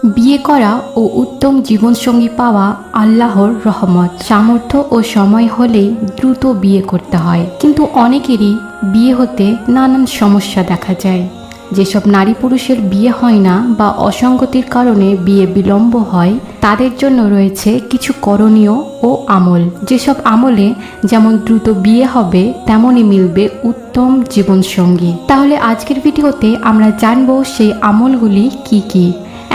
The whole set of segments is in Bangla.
বিয়ে করা ও উত্তম জীবনসঙ্গী পাওয়া আল্লাহর রহমত। সামর্থ্য ও সময় হলেই দ্রুত বিয়ে করতে হয়, কিন্তু অনেকেরই বিয়ে হতে নানান সমস্যা দেখা যায়। যেসব নারী পুরুষের বিয়ে হয় না বা অসঙ্গতির কারণে বিয়ে বিলম্ব হয়, তাদের জন্য রয়েছে কিছু করণীয় ও আমল। যেসব আমলে যেমন দ্রুত বিয়ে হবে, তেমনই মিলবে উত্তম জীবনসঙ্গী। তাহলে আজকের ভিডিওতে আমরা জানবো সেই আমলগুলি কি কি।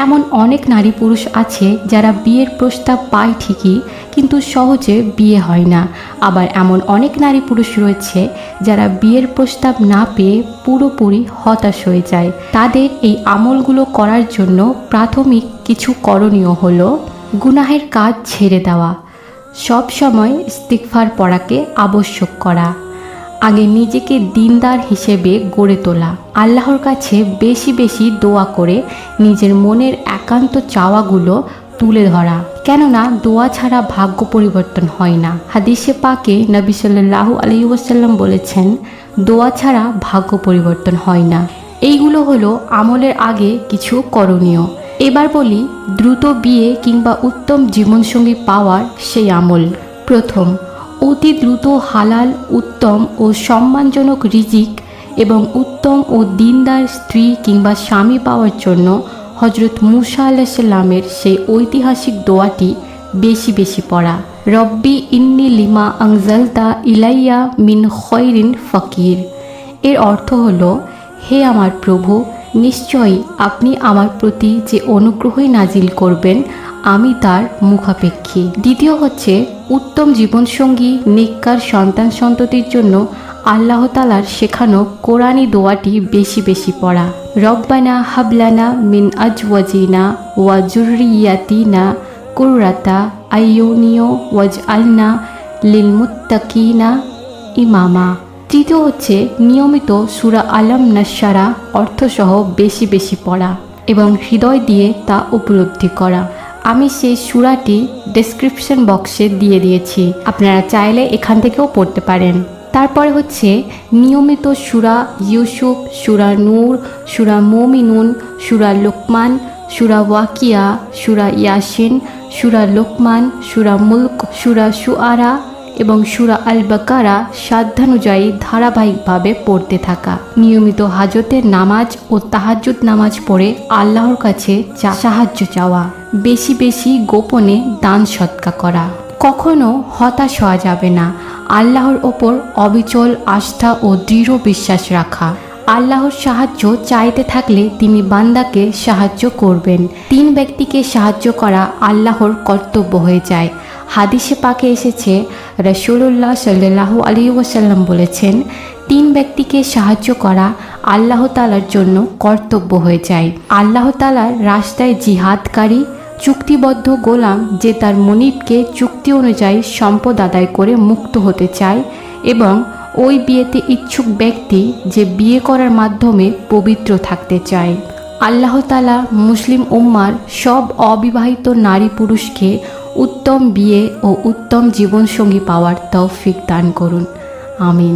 এমন অনেক নারী পুরুষ আছে যারা বিয়ের প্রস্তাব পায় ঠিকই, কিন্তু সহজে বিয়ে হয় না। আবার এমন অনেক নারী পুরুষ রয়েছে যারা বিয়ের প্রস্তাব না পেয়ে পুরোপুরি হতাশ হয়ে যায়। তাদের এই আমলগুলো করার জন্য প্রাথমিক কিছু করণীয় হলো গুনাহের কাজ ছেড়ে দেওয়া, সব সময় ইস্তিগফার পড়াকে আবশ্যক করা, আগে নিজেকে দিনদার হিসেবে গড়ে তোলা, আল্লাহর কাছে বেশি বেশি দোয়া করে নিজের মনের একান্ত চাওয়াগুলো তুলে ধরা, কেননা দোয়া ছাড়া ভাগ্য পরিবর্তন হয় না। হাদিসে পাকে নবী সাল্লাল্লাহু আলাইহি ওয়াসাল্লাম বলেছেন, দোয়া ছাড়া ভাগ্য পরিবর্তন হয় না। এইগুলো হলো আমলের আগে কিছু করণীয়। এবার বলি দ্রুত বিয়ে কিংবা উত্তম জীবনসঙ্গী পাওয়ার সেই আমল। প্রথম, অতি দ্রুত হালাল, উত্তম ও সম্মানজনক রিজিক এবং উত্তম ও দিনদার স্ত্রী কিংবা স্বামী পাওয়ার জন্য হজরত মুসা আলাইহিস সালামের সেই ঐতিহাসিক দোয়াটি বেশি বেশি পড়া। রব্বি ইন্নি লিমা আনজালতা ইলাইয়া মিন খয়রিন ফকির। এর অর্থ হলো, হে আমার প্রভু, নিশ্চয়ই আপনি আমার প্রতি যে অনুগ্রহই নাজিল করবেন, আমি তার মুখাপেক্ষী। দ্বিতীয় হচ্ছে উত্তম জীবনসঙ্গী, নেককার সন্তান সন্ততির জন্য আল্লাহ তাআলার শেখানো কোরআনি দোয়াটি বেশি বেশি পড়া। রব্বানা হাবলানা মিন আজওয়াজিনা ওয়া যুররিয়াতিনা কুররাতা আইয়ুনিও ওয়াজআলনা লিল মুত্তাকিনা ইমামা। তৃতীয় হচ্ছে নিয়মিত সূরা আলাম নাশরা অর্থসহ বেশি বেশি পড়া এবং হৃদয় দিয়ে তা উপলব্ধি করা। আমি সেই সূরাটি ডেসক্রিপশন বক্সে দিয়ে দিয়েছি, আপনারা চাইলে এখান থেকেও পড়তে পারেন। তারপরে হচ্ছে নিয়মিত সূরা ইউসুফ, সূরা নূর, সূরা মুমিনুন, সূরা লোকমান, সূরা ওয়াকিয়া, সূরা ইয়াসিন, সূরা লোকমান, সূরা মুলক, সূরা শুআরা এবং সূরা আল বাকারা সাধ্যানুযায়ী ধারাবাহিকভাবে পড়তে থাকা। নিয়মিত হাজতের নামাজ ও তাহাজ্জুদ নামাজ পড়ে আল্লাহর কাছে সাহায্য চাওয়া। বেশি বেশি গোপনে দান সৎকা করা। কখনো হতাশ হওয়া যাবে না। আল্লাহর ওপর অবিচল আস্থা ও দৃঢ় বিশ্বাস রাখা। আল্লাহর সাহায্য চাইতে থাকলে তিনি বান্দাকে সাহায্য করবেন। 3 ব্যক্তিকে সাহায্য করা আল্লাহর কর্তব্য হয়ে যায়। হাদিসে পাকে এসেছে, রাসূলুল্লাহ সাল্লাল্লাহু আলাইহি ওয়াসাল্লাম বলেছেন, 3 ব্যক্তিকে সাহায্য করা আল্লাহ তাআলার জন্য কর্তব্য হয়ে যায়। আল্লাহ তাআলার রাস্তায় জিহাদকারী, চুক্তিবদ্ধ গোলাম যে তার মনিবকে চুক্তি অনুযায়ী সম্পদ আদায় করে মুক্ত হতে চায়, এবং ওই বিয়েতে ইচ্ছুক ব্যক্তি যে বিয়ে করার মাধ্যমে পবিত্র থাকতে চায়। আল্লাহ তাআলা মুসলিম উম্মার সব অবিবাহিত নারী পুরুষকে উত্তম বিয়ে ও উত্তম জীবনসঙ্গী পাওয়ার তৌফিক দান করুন। আমিন।